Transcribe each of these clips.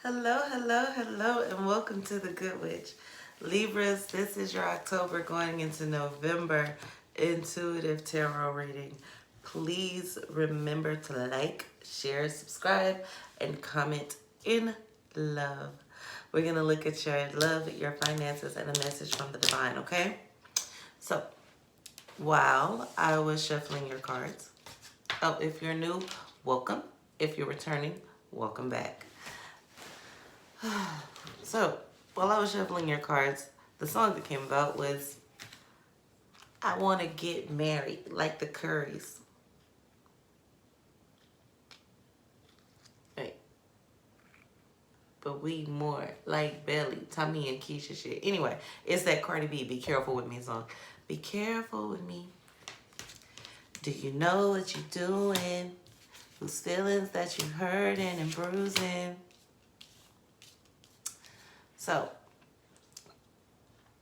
Hello, hello, hello, and welcome to the Good Witch. Libras, this is your October going into November intuitive tarot reading. Please remember to like, share, subscribe, and comment in love. We're going to look at your love, your finances, and a message from the divine, okay? So, while I was shuffling your cards, if you're new, welcome. If you're returning, welcome back. So, while I was shuffling your cards, the song that came about was I Want to Get Married Like the Currys. Right. But we more like Belly, Tommy, and Keisha shit. Anyway, it's that Cardi B, Be Careful With Me song. Be careful with me. Do you know what you're doing? Whose feelings that you're hurting and bruising? So,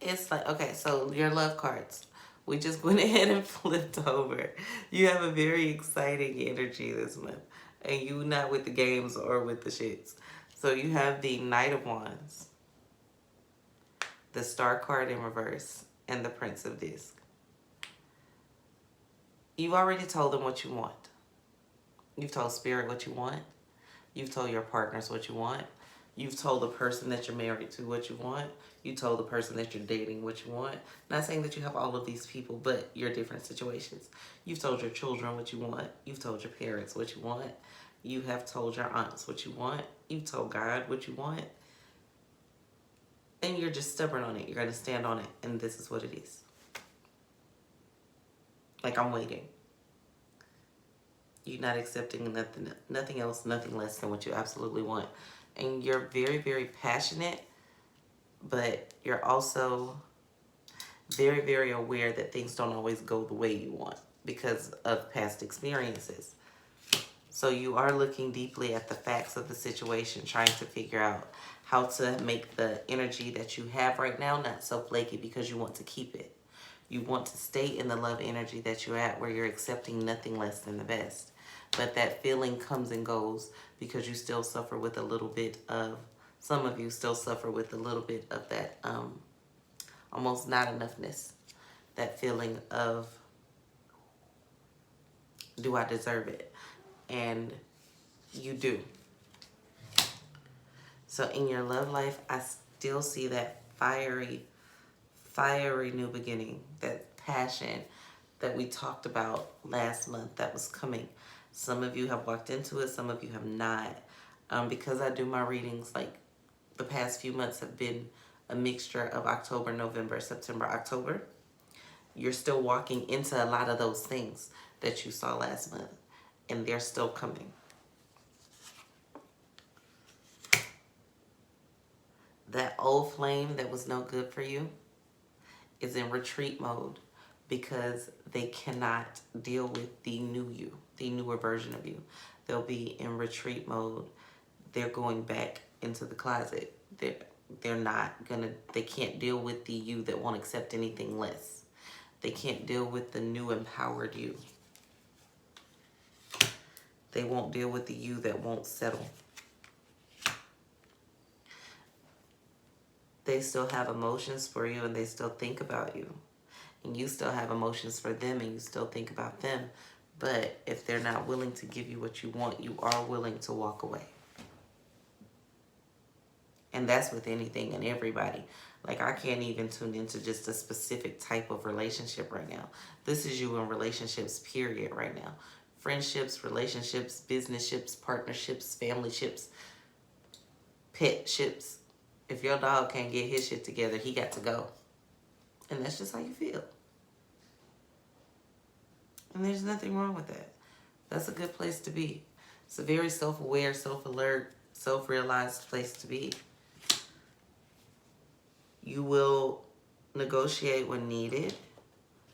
it's like, okay, so your love cards. We just went ahead and flipped over. You have a very exciting energy this month. And you not with the games or with the shits. So you have the Knight of Wands, the Star card in reverse, and the Prince of Disc. You've already told them what you want. You've told Spirit what you want. You've told your partners what you want. You've told the person that you're married to what you want. You told the person that you're dating what you want. Not saying that you have all of these people, but your different situations. You've told your children what you want. You've told your parents what you want. You have told your aunts what you want. You've told God what you want. And you're just stubborn on it. You're going to stand on it. And this is what it is. Like, I'm waiting. You're not accepting nothing else, nothing less than what you absolutely want. And you're very, very passionate, but you're also very, very aware that things don't always go the way you want because of past experiences. So you are looking deeply at the facts of the situation, trying to figure out how to make the energy that you have right now not so flaky because you want to keep it. You want to stay in the love energy that you're at where you're accepting nothing less than the best. But that feeling comes and goes because you still suffer with a little bit of, some of you still suffer with a little bit of that almost not enoughness. That feeling of, do I deserve it? And you do. So in your love life, I still see that fiery new beginning, that passion that we talked about last month that was coming. Some of you have walked into it, some of you have not. Because I do my readings, like the past few months have been a mixture of October, November, September, October. You're still walking into a lot of those things that you saw last month, and they're still coming. That old flame that was no good for you is in retreat mode because they cannot deal with the new you, the newer version of you. They'll be in retreat mode. They're going back into the closet. They're not gonna, they can't deal with the you that won't accept anything less. They can't deal with the new empowered you. They won't deal with the you that won't settle. They still have emotions for you and they still think about you. And you still have emotions for them and you still think about them. But if they're not willing to give you what you want, you are willing to walk away. And that's with anything and everybody. Like, I can't even tune into just a specific type of relationship right now. This is you in relationships, period, right now. Friendships, relationships, business ships, partnerships, family ships, pet ships. If your dog can't get his shit together, he got to go. And that's just how you feel. And there's nothing wrong with that. That's a good place to be. It's a very self-aware, self-alert, self-realized place to be. You will negotiate when needed,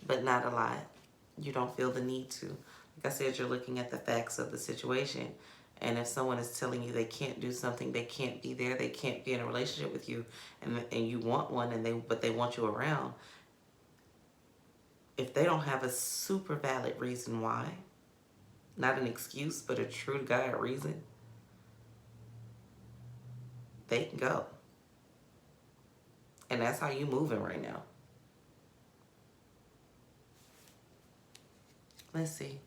but not a lot. You don't feel the need to. Like I said, you're looking at the facts of the situation. And if someone is telling you they can't do something, they can't be there, they can't be in a relationship with you, and you want one, but they want you around, if they don't have a super valid reason why, not an excuse, but a true to God reason, they can go. And that's how you moving right now. Let's see.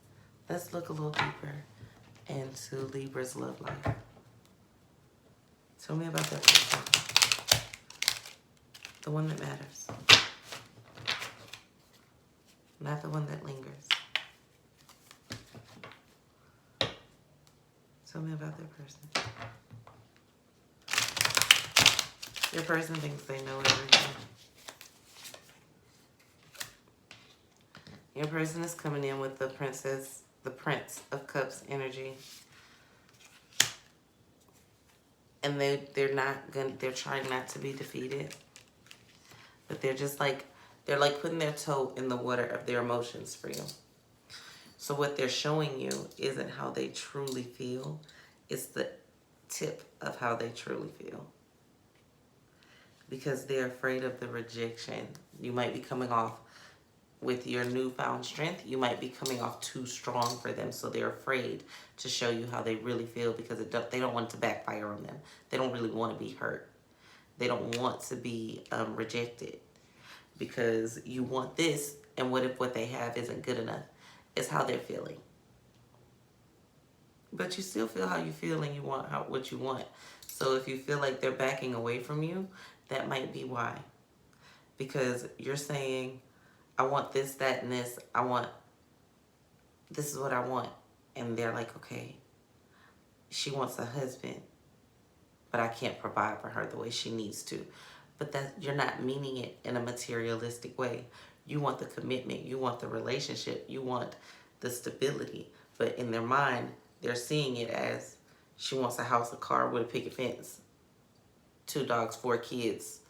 Let's look a little deeper into Libra's love life. Tell me about that person. The one that matters. Not the one that lingers. Tell me about that person. Your person thinks they know everything. Your person is coming in with the Prince of Cups energy. And they're trying not to be defeated. But they're just like, they're like putting their toe in the water of their emotions for you. So what they're showing you isn't how they truly feel. It's the tip of how they truly feel. Because they're afraid of the rejection. You might be coming off with your newfound strength. You might be coming off too strong for them. So they're afraid to show you how they really feel because they don't want it to backfire on them. They don't really want to be hurt. They don't want to be rejected. Because you want this, and what if what they have isn't good enough? It's how they're feeling. But you still feel how you feel and you want what you want. So if you feel like they're backing away from you, that might be why. Because you're saying, I want this, that, and this. This is what I want. And they're like, okay, she wants a husband, but I can't provide for her the way she needs to. But that you're not meaning it in a materialistic way. You want the commitment. You want the relationship. You want the stability. But in their mind, they're seeing it as she wants a house, a car with a picket fence, 2 dogs, 4 kids,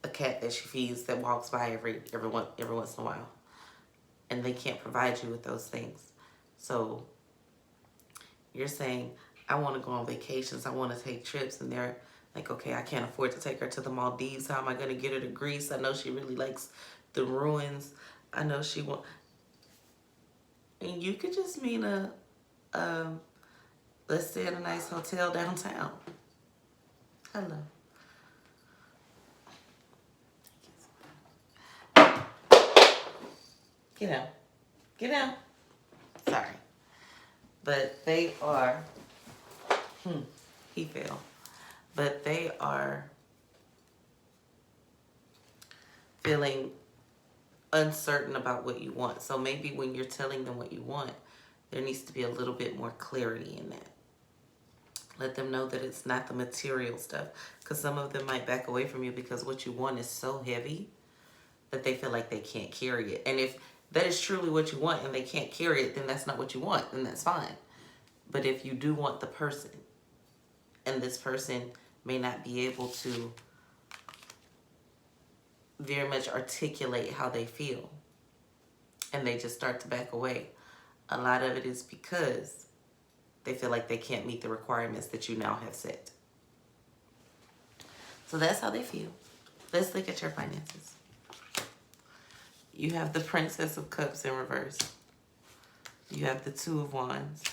a cat that she feeds that walks by every once in a while. And they can't provide you with those things. So you're saying, I want to go on vacations. I want to take trips. And they're like, okay, I can't afford to take her to the Maldives. How am I going to get her to Greece? I know she really likes the ruins. I know she wants... And you could just mean let's stay at a nice hotel downtown. Hello. Get out. Get out. Sorry. But they are... he fell. But they are feeling uncertain about what you want. So maybe when you're telling them what you want, there needs to be a little bit more clarity in that. Let them know that it's not the material stuff. Because some of them might back away from you because what you want is so heavy that they feel like they can't carry it. And if that is truly what you want and they can't carry it, then that's not what you want. Then that's fine. But if you do want the person, and this person may not be able to very much articulate how they feel, and they just start to back away, a lot of it is because they feel like they can't meet the requirements that you now have set. So that's how they feel. Let's look at your finances. You have the Princess of Cups in reverse. You have the 2 of Wands.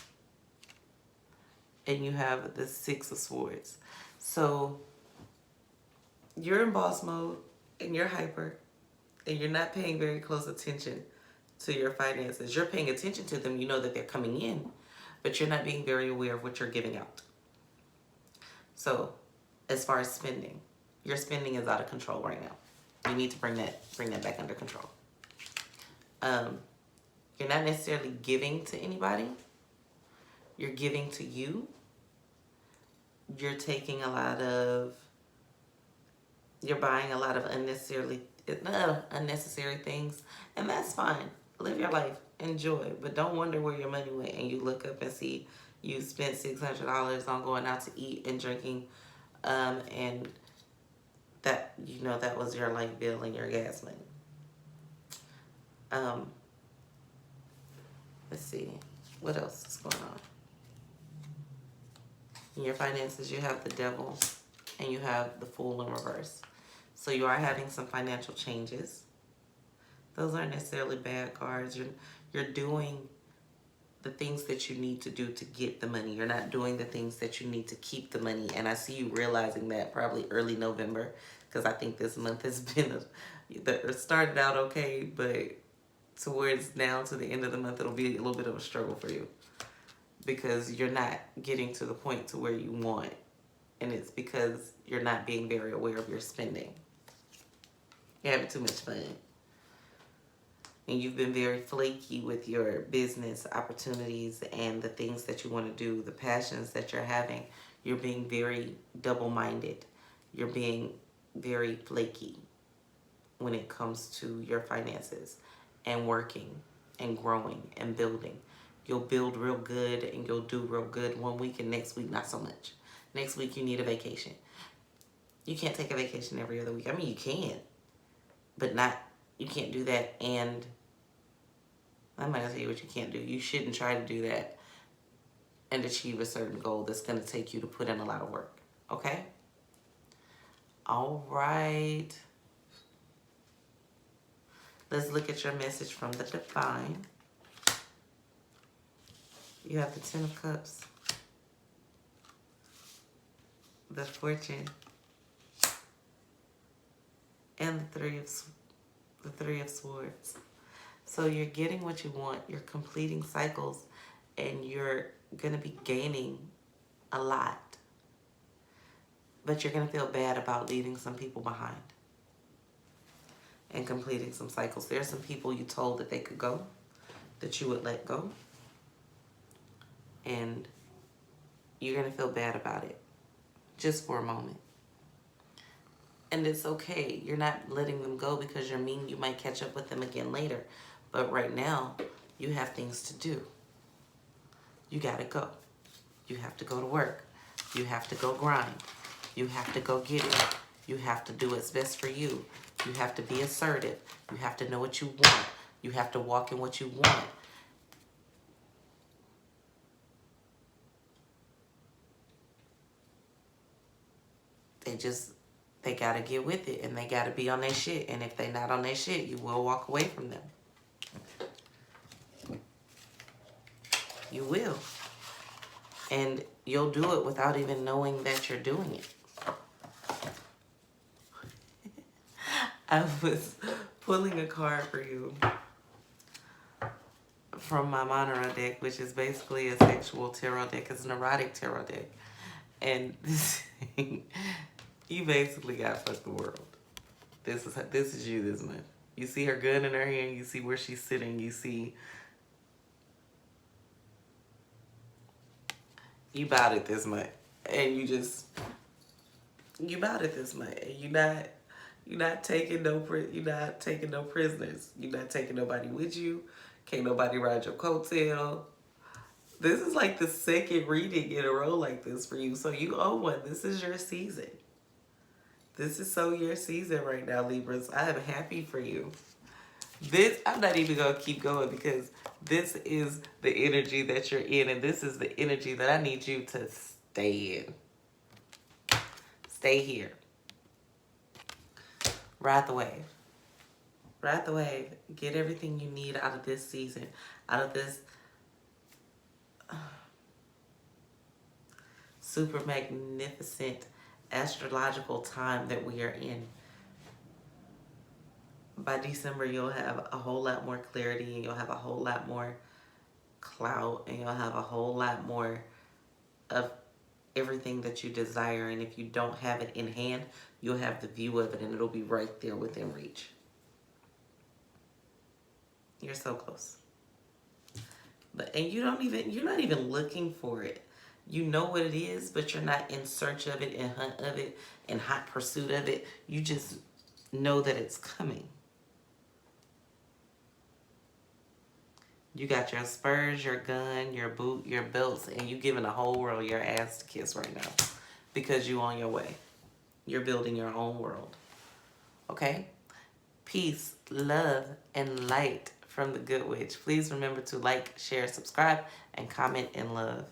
And you have the 6 of Swords. So you're in boss mode and you're hyper and you're not paying very close attention to your finances. You're paying attention to them. You know that they're coming in, but you're not being very aware of what you're giving out. So as far as spending, your spending is out of control right now. You need to bring that back under control. You're not necessarily giving to anybody. You're giving to you. You're taking you're buying a lot of unnecessary things, and that's fine. Live your life, enjoy, but don't wonder where your money went and you look up and see you spent $600 on going out to eat and drinking, and that, you know, that was your light bill and your gas money. Let's see, what else is going on? In your finances, you have the Devil and you have the Fool in reverse. So you are having some financial changes. Those aren't necessarily bad cards. You're doing the things that you need to do to get the money. You're not doing the things that you need to keep the money. And I see you realizing that probably early November, because I think this month has been, it started out okay, but towards now to the end of the month, it'll be a little bit of a struggle for you because you're not getting to the point to where you want. And it's because you're not being very aware of your spending. You're having too much fun. And you've been very flaky with your business opportunities and the things that you want to do, the passions that you're having. You're being very double-minded. You're being very flaky when it comes to your finances and working and growing and building. You'll build real good and you'll do real good one week, and next week not so much. Next week you need a vacation. You can't take a vacation every other week. I mean, you can, but you can't do that. And I'm not gonna tell you what you can't do. You shouldn't try to do that and achieve a certain goal that's gonna take you to put in a lot of work. Okay? All right. Let's look at your message from the Divine. You have the Ten of Cups, the Fortune, and the Three of Swords. So you're getting what you want. You're completing cycles, and you're gonna be gaining a lot. But you're gonna feel bad about leaving some people behind and completing some cycles. There are some people you told that they could go, that you would let go. And you're going to feel bad about it just for a moment. And it's okay. You're not letting them go because you're mean. You might catch up with them again later. But right now, you have things to do. You got to go. You have to go to work. You have to go grind. You have to go get it. You have to do what's best for you. You have to be assertive. You have to know what you want. You have to walk in what you want. They got to get with it, and they got to be on their shit. And if they're not on their shit, you will walk away from them. You will. And you'll do it without even knowing that you're doing it. I was pulling a card for you from my Monero deck, which is basically a sexual tarot deck. It's an erotic tarot deck. And this thing, you basically got fuck the world. This is you this month. You see her gun in her hand. You see where she's sitting. You see you bout it this month, and you bout it this month. And you're not taking no prisoners. You're not taking nobody with you. Can't nobody ride your coattail. This is like the second reading in a row like this for you. So you owe one. This is your season. This is so your season right now, Libras. I am happy for you. I'm not even going to keep going because this is the energy that you're in, and this is the energy that I need you to stay in. Stay here. Ride the wave. Ride the wave. Get everything you need out of this season, out of this super magnificent astrological time that we are in. By December, you'll have a whole lot more clarity, and you'll have a whole lot more clout, and you'll have a whole lot more of everything that you desire. And if you don't have it in hand, you'll have the view of it, and it'll be right there within reach. You're so close. And you're not even looking for it. You know what it is, but you're not in search of it, in hunt of it, in hot pursuit of it. You just know that it's coming. You got your spurs, your gun, your boot, your belts, and you giving the whole world your ass to kiss right now because you on your way. You're building your own world. Okay? Peace, love, and light from the Good Witch. Please remember to like, share, subscribe, and comment in love.